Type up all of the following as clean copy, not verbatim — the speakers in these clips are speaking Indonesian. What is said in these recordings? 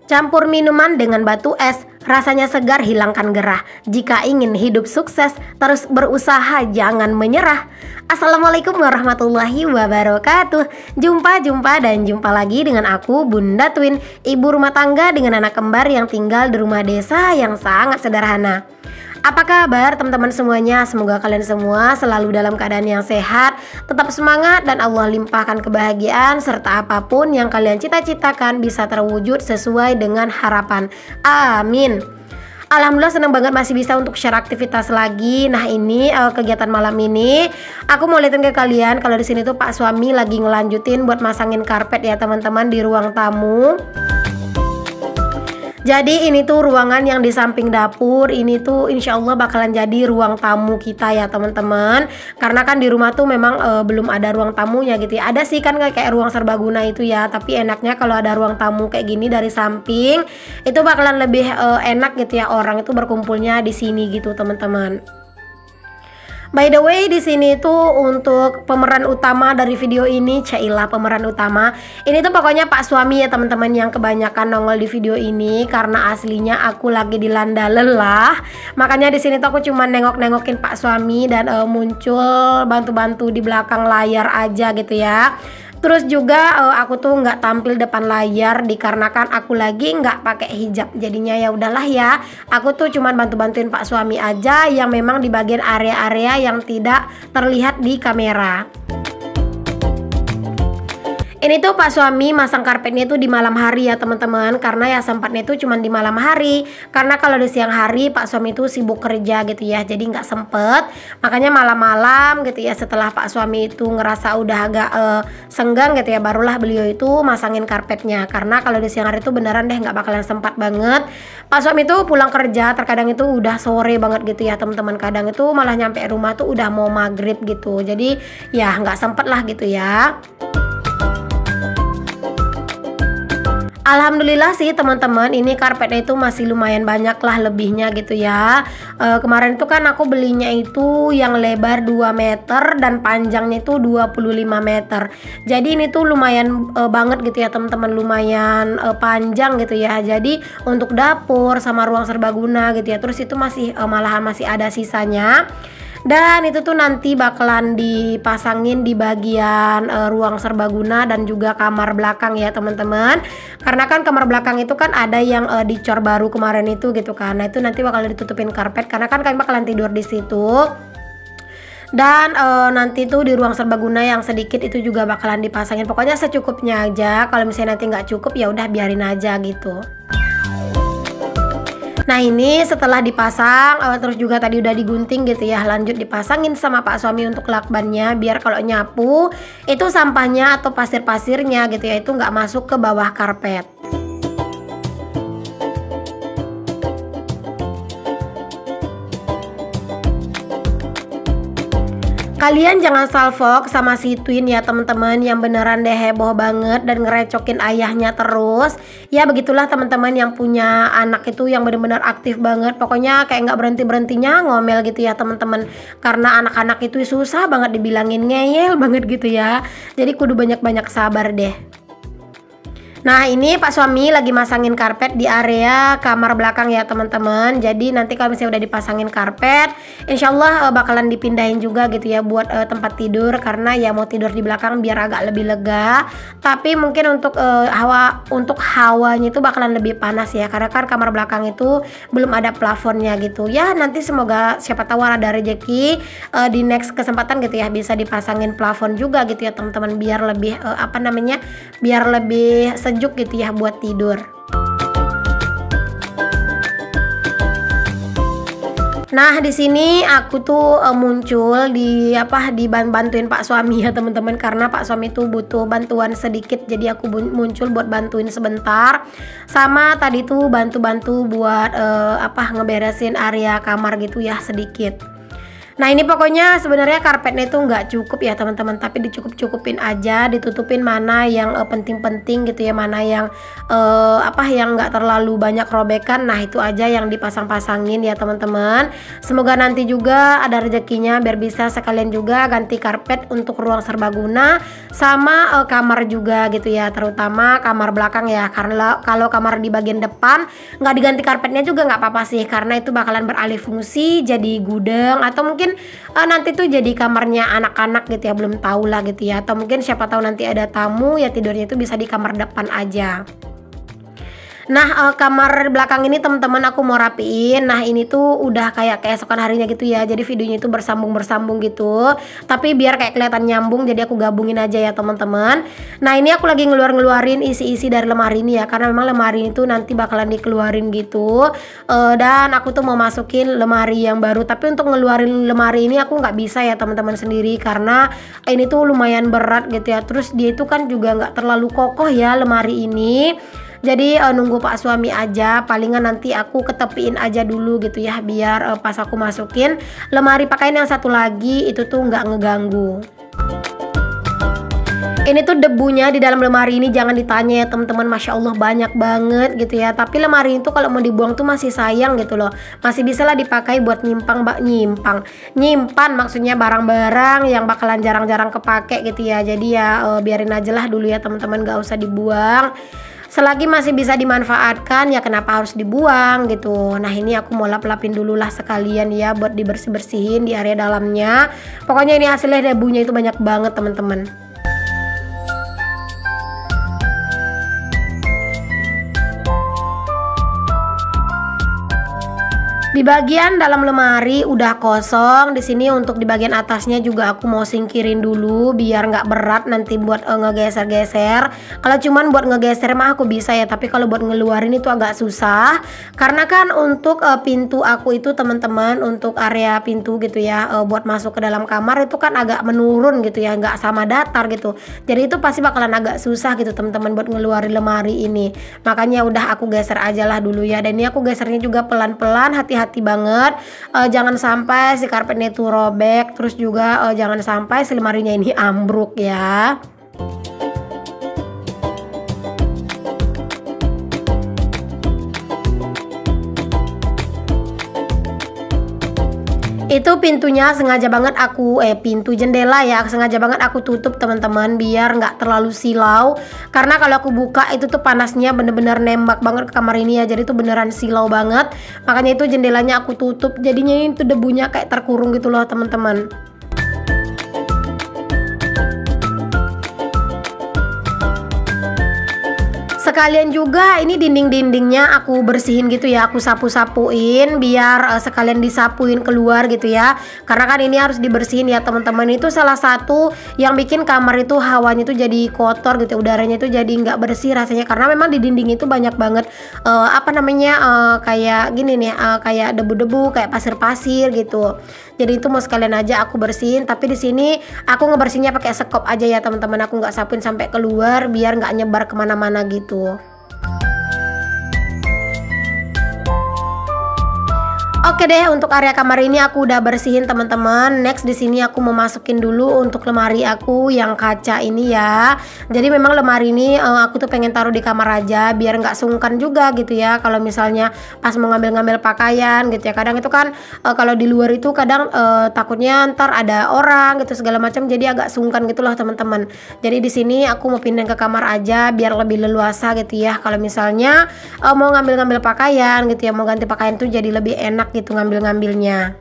Campur minuman dengan batu es, rasanya segar, hilangkan gerah. Jika ingin hidup sukses, terus berusaha, jangan menyerah. Assalamualaikum warahmatullahi wabarakatuh. Jumpa lagi dengan aku, Bunda Twin, ibu rumah tangga dengan anak kembar yang tinggal di rumah desa yang sangat sederhana. Apa kabar teman-teman semuanya? Semoga kalian semua selalu dalam keadaan yang sehat, tetap semangat, dan Allah limpahkan kebahagiaan serta apapun yang kalian cita-citakan bisa terwujud sesuai dengan harapan. Amin. Alhamdulillah, senang banget masih bisa untuk share aktivitas lagi. Nah, ini kegiatan malam ini aku mau liatin ke kalian kalau di sini tuh Pak suami lagi ngelanjutin buat masangin karpet ya teman-teman di ruang tamu. Jadi ini tuh ruangan yang di samping dapur. Ini tuh insya Allah bakalan jadi ruang tamu kita ya teman-teman. Karena kan di rumah tuh memang belum ada ruang tamunya gitu ya. Ada sih kan kayak ruang serbaguna itu ya. Tapi enaknya kalau ada ruang tamu kayak gini dari samping, itu bakalan lebih enak gitu ya, orang itu berkumpulnya di sini gitu teman-teman. By the way, di sini tuh untuk pemeran utama dari video ini, Cailah pemeran utama. Ini tuh pokoknya Pak suami ya teman-teman yang kebanyakan nongol di video ini karena aslinya aku lagi dilanda lelah. Makanya di sini tuh aku cuma nengok-nengokin Pak suami dan muncul bantu-bantu di belakang layar aja gitu ya. Terus juga aku tuh nggak tampil depan layar dikarenakan aku lagi nggak pakai hijab. Jadinya ya udahlah ya, aku tuh cuman bantu-bantuin Pak suami aja yang memang di bagian area-area yang tidak terlihat di kamera. Ini tuh Pak suami masang karpetnya itu di malam hari ya teman-teman, karena ya sempatnya itu cuma di malam hari. Karena kalau di siang hari Pak suami itu sibuk kerja gitu ya, jadi nggak sempet. Makanya malam-malam gitu ya, setelah Pak suami itu ngerasa udah agak senggang gitu ya, barulah beliau itu masangin karpetnya. Karena kalau di siang hari itu beneran deh nggak bakalan sempat banget. Pak suami itu pulang kerja terkadang itu udah sore banget gitu ya teman-teman. Kadang itu malah nyampe rumah tuh udah mau maghrib gitu. Jadi ya nggak sempet lah gitu ya. Alhamdulillah sih teman-teman, ini karpetnya itu masih lumayan banyak lah lebihnya gitu ya. Kemarin itu kan aku belinya itu yang lebar 2 meter dan panjangnya itu 25 meter. Jadi ini tuh lumayan banget gitu ya teman-teman, lumayan panjang gitu ya. Jadi untuk dapur sama ruang serbaguna gitu ya. Terus itu masih malahan masih ada sisanya. Dan itu tuh nanti bakalan dipasangin di bagian ruang serbaguna dan juga kamar belakang ya teman-teman. Karena kan kamar belakang itu kan ada yang dicor baru kemarin itu gitu kan. Nah itu nanti bakal ditutupin karpet karena kan kalian bakalan tidur di situ. Dan nanti tuh di ruang serbaguna yang sedikit itu juga bakalan dipasangin. Pokoknya secukupnya aja. Kalau misalnya nanti nggak cukup ya udah biarin aja gitu. Nah ini setelah dipasang terus juga tadi udah digunting gitu ya, lanjut dipasangin sama Pak suami untuk lakbannya biar kalau nyapu itu sampahnya atau pasir-pasirnya gitu ya itu nggak masuk ke bawah karpet. Kalian jangan salfok sama si Twin ya teman-teman, yang beneran deh heboh banget dan ngerecokin ayahnya terus. Ya begitulah teman-teman yang punya anak itu yang bener-bener aktif banget. Pokoknya kayak nggak berhenti-berhentinya ngomel gitu ya teman-teman. Karena anak-anak itu susah banget dibilangin, ngeyel banget gitu ya. Jadi kudu banyak-banyak sabar deh. Nah ini Pak suami lagi masangin karpet di area kamar belakang ya teman-teman. Jadi nanti kalau misalnya udah dipasangin karpet, insya Allah bakalan dipindahin juga gitu ya buat tempat tidur. Karena ya mau tidur di belakang biar agak lebih lega. Tapi mungkin untuk hawanya itu bakalan lebih panas ya. Karena kan kamar belakang itu belum ada plafonnya gitu. Ya nanti semoga siapa tahu ada rezeki di next kesempatan gitu ya bisa dipasangin plafon juga gitu ya teman-teman. Biar lebih biar lebih sejuk gitu ya buat tidur. Nah di sini aku tuh muncul bantuin Pak suami ya teman-teman, karena Pak suami tuh butuh bantuan sedikit, jadi aku muncul buat bantuin sebentar. Sama tadi tuh bantu-bantu buat ngeberesin area kamar gitu ya sedikit. Nah ini pokoknya sebenarnya karpetnya itu nggak cukup ya teman-teman, tapi dicukup-cukupin aja, ditutupin mana yang penting-penting gitu ya, mana yang yang nggak terlalu banyak robekan. Nah itu aja yang dipasang-pasangin ya teman-teman. Semoga nanti juga ada rezekinya biar bisa sekalian juga ganti karpet untuk ruang serbaguna sama kamar juga gitu ya, terutama kamar belakang ya, karena kalau kamar di bagian depan nggak diganti karpetnya juga nggak apa-apa sih, karena itu bakalan beralih fungsi jadi gudang atau mungkin nanti tuh jadi kamarnya anak-anak gitu ya, belum tahu lah gitu ya, atau mungkin siapa tahu nanti ada tamu ya tidurnya itu bisa di kamar depan aja. Nah kamar belakang ini teman-teman aku mau rapiin. Nah ini tuh udah kayak keesokan harinya gitu ya, jadi videonya itu bersambung gitu, tapi biar kayak kelihatan nyambung jadi aku gabungin aja ya teman-teman. Nah ini aku lagi ngeluarin isi-isi dari lemari ini ya, karena memang lemari itu nanti bakalan dikeluarin gitu. Dan aku tuh mau masukin lemari yang baru, tapi untuk ngeluarin lemari ini aku nggak bisa ya teman-teman sendiri, karena ini tuh lumayan berat gitu ya, terus dia itu kan juga nggak terlalu kokoh ya lemari ini. Jadi nunggu Pak suami aja, palingan nanti aku ketepiin aja dulu gitu ya, biar pas aku masukin lemari pakaian yang satu lagi itu tuh nggak ngeganggu. Ini tuh debunya di dalam lemari ini jangan ditanya ya teman-teman, masya Allah banyak banget gitu ya. Tapi lemari itu kalau mau dibuang tuh masih sayang gitu loh, masih bisa lah dipakai buat nyimpan maksudnya barang-barang yang bakalan jarang-jarang kepake gitu ya. Jadi ya biarin aja lah dulu ya teman-teman, gak usah dibuang. Selagi masih bisa dimanfaatkan ya kenapa harus dibuang gitu. Nah ini aku mau lap-lapin dulu lah sekalian ya, buat dibersih-bersihin di area dalamnya. Pokoknya ini hasilnya debunya itu banyak banget teman-teman. Di bagian dalam lemari udah kosong. Di sini untuk di bagian atasnya juga aku mau singkirin dulu biar nggak berat nanti buat ngegeser-geser. Kalau cuman buat ngegeser mah aku bisa ya, tapi kalau buat ngeluarin itu agak susah. Karena kan untuk pintu aku itu teman-teman, untuk area pintu gitu ya, buat masuk ke dalam kamar itu kan agak menurun gitu ya, nggak sama datar gitu. Jadi itu pasti bakalan agak susah gitu teman-teman buat ngeluarin lemari ini. Makanya udah aku geser aja lah dulu ya. Dan ini aku gesernya juga pelan-pelan, hati-hati banget, jangan sampai si karpetnya itu robek, terus juga jangan sampai si lemarinya ini ambruk ya. Itu pintunya sengaja banget aku pintu jendela ya sengaja banget aku tutup teman-teman, biar nggak terlalu silau, karena kalau aku buka itu tuh panasnya bener-bener nembak banget ke kamar ini ya, jadi tuh beneran silau banget. Makanya itu jendelanya aku tutup, jadinya itu debunya kayak terkurung gitu loh teman-teman. Sekalian juga ini dinding-dindingnya aku bersihin gitu ya, aku sapu-sapuin biar sekalian disapuin keluar gitu ya, karena kan ini harus dibersihin ya teman-teman. Itu salah satu yang bikin kamar itu hawanya itu jadi kotor gitu, udaranya itu jadi nggak bersih rasanya, karena memang di dinding itu banyak banget kayak gini nih, kayak debu-debu, kayak pasir-pasir gitu. Jadi itu mau sekalian aja aku bersihin, tapi di sini aku ngebersihnya pakai sekop aja ya teman-teman, aku nggak sapuin sampai keluar biar nggak nyebar kemana-mana gitu. Oke deh, untuk area kamar ini aku udah bersihin teman-teman. Next di sini aku mau masukin dulu untuk lemari aku yang kaca ini ya. Jadi memang lemari ini aku tuh pengen taruh di kamar aja biar nggak sungkan juga gitu ya. Kalau misalnya pas mau ngambil-ngambil pakaian gitu ya. Kadang itu kan kalau di luar itu kadang takutnya ntar ada orang gitu segala macam. Jadi agak sungkan gitu loh teman-teman. Jadi di sini aku mau pindah ke kamar aja biar lebih leluasa gitu ya. Kalau misalnya mau ngambil-ngambil pakaian gitu ya, mau ganti pakaian tuh jadi lebih enak gitu ngambil-ngambilnya.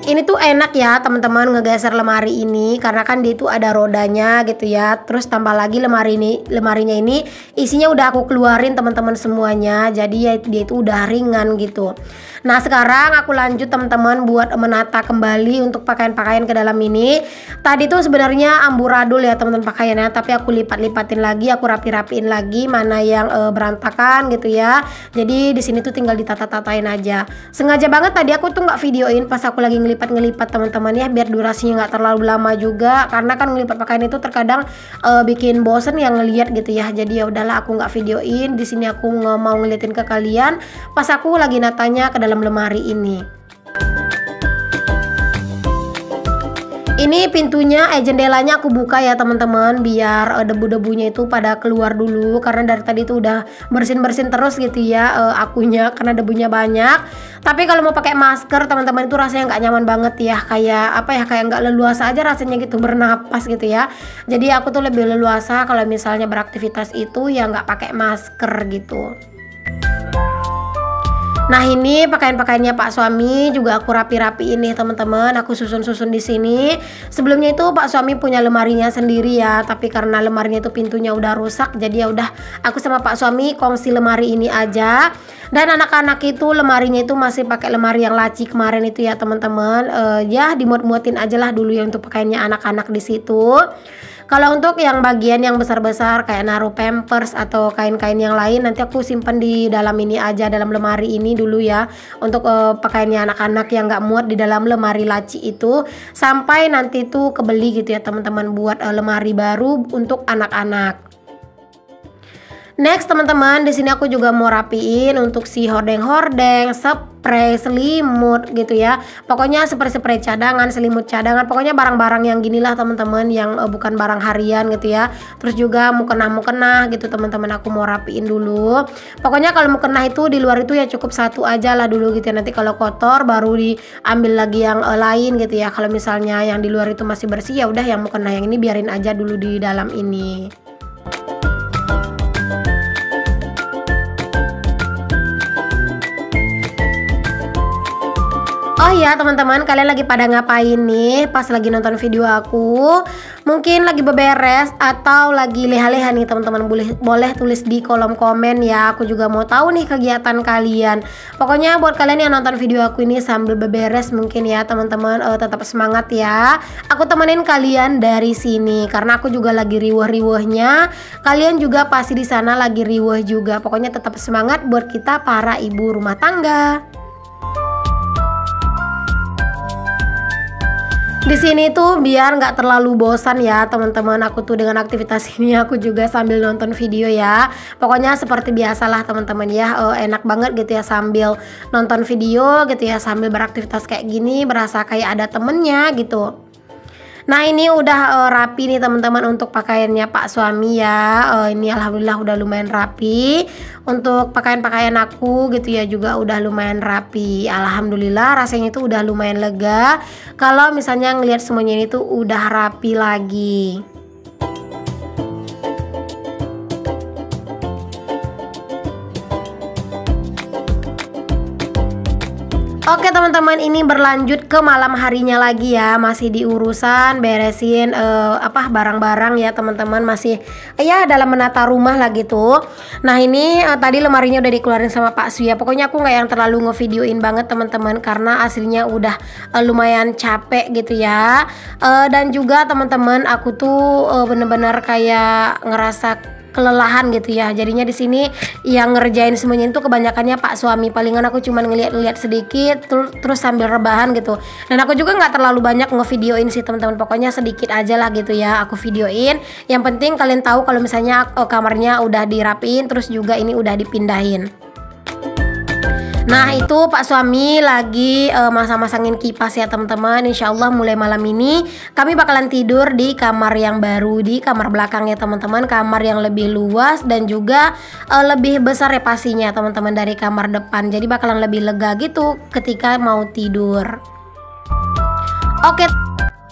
Ini tuh enak ya teman-teman ngegeser lemari ini, karena kan dia itu ada rodanya gitu ya. Terus tambah lagi lemarinya ini isinya udah aku keluarin teman-teman semuanya, jadi ya dia itu udah ringan gitu. Nah sekarang aku lanjut teman-teman buat menata kembali untuk pakaian-pakaian ke dalam ini. Tadi tuh sebenarnya amburadul ya teman-teman pakaiannya, tapi aku lipat-lipatin lagi, aku rapi-rapiin lagi mana yang berantakan gitu ya. Jadi di sini tuh tinggal ditata-tatain aja. Sengaja banget tadi aku tuh nggak videoin pas aku lagi ngelipat teman-teman ya, biar durasinya nggak terlalu lama juga, karena kan ngelipat pakaian itu terkadang bikin bosen yang ngeliat gitu ya. Jadi ya udahlah aku nggak videoin. Di sini aku nggak mau ngeliatin ke kalian pas aku lagi natanya ke dalam dalam lemari ini. Ini pintunya, jendelanya aku buka ya teman-teman, biar debu-debunya itu pada keluar dulu, karena dari tadi tuh udah bersin-bersin terus gitu ya akunya, karena debunya banyak. Tapi kalau mau pakai masker teman-teman itu rasanya nggak nyaman banget ya, kayak apa ya, kayak nggak leluasa aja rasanya gitu bernapas gitu ya. Jadi aku tuh lebih leluasa kalau misalnya beraktivitas itu ya nggak pakai masker gitu. Nah ini pakaian-pakaiannya Pak suami juga aku rapi-rapiin nih teman-teman, aku susun-susun di sini. Sebelumnya itu Pak suami punya lemarinya sendiri ya, tapi karena lemarinya itu pintunya udah rusak, jadi ya udah aku sama Pak suami kongsi lemari ini aja. Dan anak-anak itu lemarinya itu masih pakai lemari yang laci kemarin itu ya teman-teman. Ya dimuat-muatin aja lah dulu ya untuk pakaiannya anak-anak di situ. Kalau untuk yang bagian yang besar-besar kayak naruh pampers atau kain-kain yang lain, nanti aku simpan di dalam ini aja, dalam lemari ini dulu ya. Untuk pakaiannya anak-anak yang nggak muat di dalam lemari laci itu, sampai nanti tuh kebeli gitu ya teman-teman, buat lemari baru untuk anak-anak. Next teman-teman, di sini aku juga mau rapiin untuk si hordeng-hordeng, spray, selimut gitu ya. Pokoknya spray-spray cadangan, selimut cadangan, pokoknya barang-barang yang gini lah teman-teman, yang bukan barang harian gitu ya. Terus juga mukena gitu teman-teman, aku mau rapiin dulu. Pokoknya kalau mukena itu di luar itu ya cukup satu aja lah dulu gitu ya. Nanti kalau kotor baru diambil lagi yang lain gitu ya. Kalau misalnya yang di luar itu masih bersih, ya udah yang mukena yang ini biarin aja dulu di dalam ini. Oh iya teman-teman, kalian lagi pada ngapain nih pas lagi nonton video aku? Mungkin lagi beberes atau lagi leha-leha nih teman-teman, boleh tulis di kolom komen ya. Aku juga mau tahu nih kegiatan kalian. Pokoknya buat kalian yang nonton video aku ini sambil beberes mungkin ya teman-teman, tetap semangat ya. Aku temenin kalian dari sini karena aku juga lagi riweh-riwehnya. Kalian juga pasti di sana lagi riweh juga. Pokoknya tetap semangat buat kita para ibu rumah tangga. Di sini tuh biar nggak terlalu bosan ya teman-teman, aku tuh dengan aktivitas ini aku juga sambil nonton video ya. Pokoknya seperti biasalah teman-teman ya, enak banget gitu ya sambil nonton video gitu ya, sambil beraktivitas kayak gini, berasa kayak ada temennya gitu. Nah ini udah rapi nih teman-teman untuk pakaiannya Pak suami ya. Ini alhamdulillah udah lumayan rapi. Untuk pakaian-pakaian aku gitu ya juga udah lumayan rapi. Alhamdulillah rasanya itu udah lumayan lega kalau misalnya ngelihat semuanya ini tuh udah rapi lagi. Oke teman-teman, ini berlanjut ke malam harinya lagi ya, masih di urusan beresin barang-barang ya teman-teman, masih ya dalam menata rumah lah gitu. Nah ini tadi lemarinya udah dikeluarin sama Pak Su ya. Pokoknya aku nggak yang terlalu ngevideoin banget teman-teman karena aslinya udah lumayan capek gitu ya. Dan juga teman-teman aku tuh bener-bener kayak ngerasa kelelahan gitu ya. Jadinya di sini yang ngerjain semuanya itu kebanyakannya Pak suami. Palingan aku cuman ngeliat-liat sedikit terus sambil rebahan gitu. Dan aku juga nggak terlalu banyak ngevideoin sih teman-teman. Pokoknya sedikit aja lah gitu ya aku videoin. Yang penting kalian tahu kalau misalnya kamarnya udah dirapiin, terus juga ini udah dipindahin. Nah itu Pak suami lagi masang-masangin kipas ya teman-teman. Insya Allah mulai malam ini kami bakalan tidur di kamar yang baru, di kamar belakang ya teman-teman. Kamar yang lebih luas dan juga lebih besar ya pastinya teman-teman dari kamar depan. Jadi bakalan lebih lega gitu ketika mau tidur.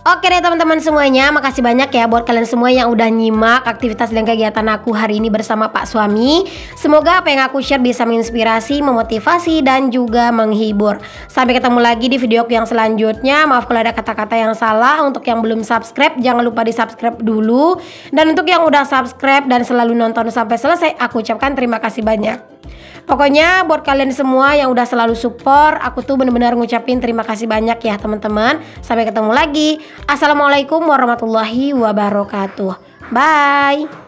Oke deh teman-teman semuanya, makasih banyak ya buat kalian semua yang udah nyimak aktivitas dan kegiatan aku hari ini bersama Pak suami. Semoga apa yang aku share bisa menginspirasi, memotivasi, dan juga menghibur. Sampai ketemu lagi di video aku yang selanjutnya. Maaf kalau ada kata-kata yang salah. Untuk yang belum subscribe, jangan lupa di subscribe dulu. Dan untuk yang udah subscribe dan selalu nonton sampai selesai, aku ucapkan terima kasih banyak. Pokoknya buat kalian semua yang udah selalu support, aku tuh bener-bener ngucapin terima kasih banyak ya teman-teman. Sampai ketemu lagi. Assalamualaikum warahmatullahi wabarakatuh. Bye.